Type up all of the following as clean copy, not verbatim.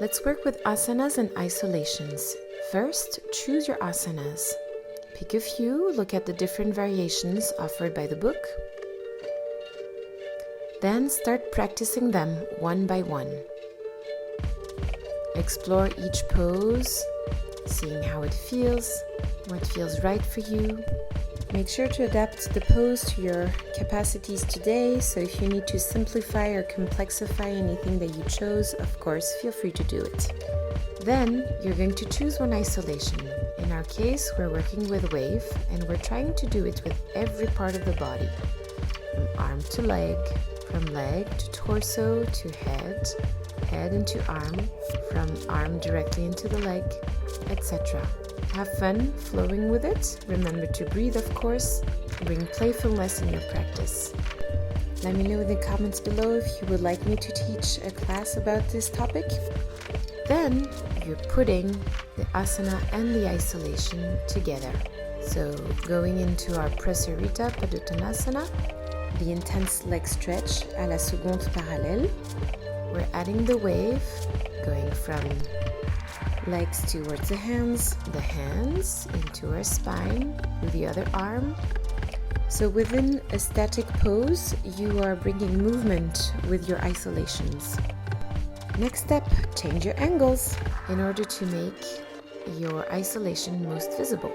Let's work with asanas and isolations. First, choose your asanas. Pick a few, look at the different variations offered by the book. Then start practicing them one by one. Explore each pose, seeing how it feels, what feels right for you. Make sure to adapt the pose to your capacities today, so if you need to simplify or complexify anything that you chose, of course, feel free to do it. Then, you're going to choose one isolation. In our case, we're working with wave, and we're trying to do it with every part of the body. From arm to leg, from leg to torso to head, head into arm, from arm directly into the leg, etc. Have fun flowing with it. Remember to breathe, of course. Bring playfulness in your practice. Let me know in the comments below if you would like me to teach a class about this topic. Then you're putting the asana and the isolation together. So going into our Prasarita Padottanasana, the intense leg stretch à la seconde parallèle. We're adding the wave, going from legs towards the hands into our spine with the other arm. So within a static pose, you are bringing movement with your isolations. Next step, change your angles in order to make your isolation most visible.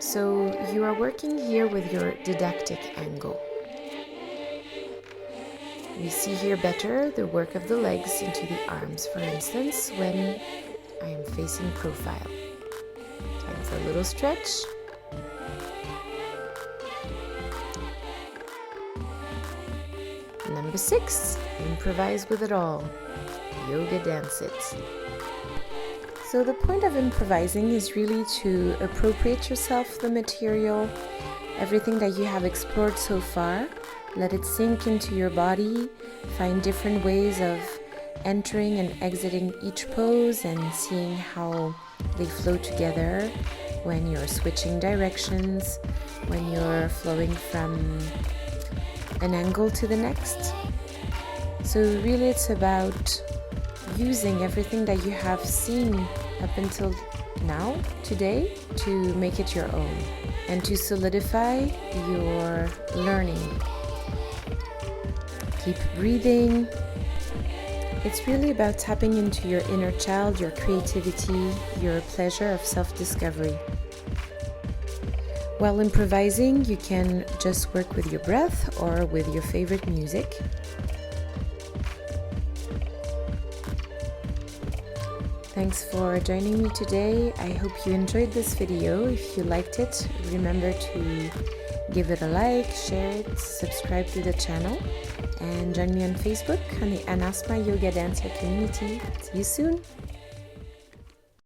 So you are working here with your didactic angle. We see here better the work of the legs into the arms, for instance, when I am facing profile. Time for a little stretch. Number 6, improvise with it all. Yoga dance it. So the point of improvising is really to appropriate yourself the material, everything that you have explored so far. Let it sink into your body, find different ways of entering and exiting each pose and seeing how they flow together when you're switching directions, when you're flowing from an angle to the next. So really it's about using everything that you have seen up until now, today, to make it your own and to solidify your learning. Keep breathing. It's really about tapping into your inner child, your creativity, your pleasure of self-discovery. While improvising, you can just work with your breath or with your favorite music. Thanks for joining me today. I hope you enjoyed this video. If you liked it, remember to give it a like, share it, subscribe to the channel, and join me on Facebook on the Anasma Yoga Dancer community. See you soon!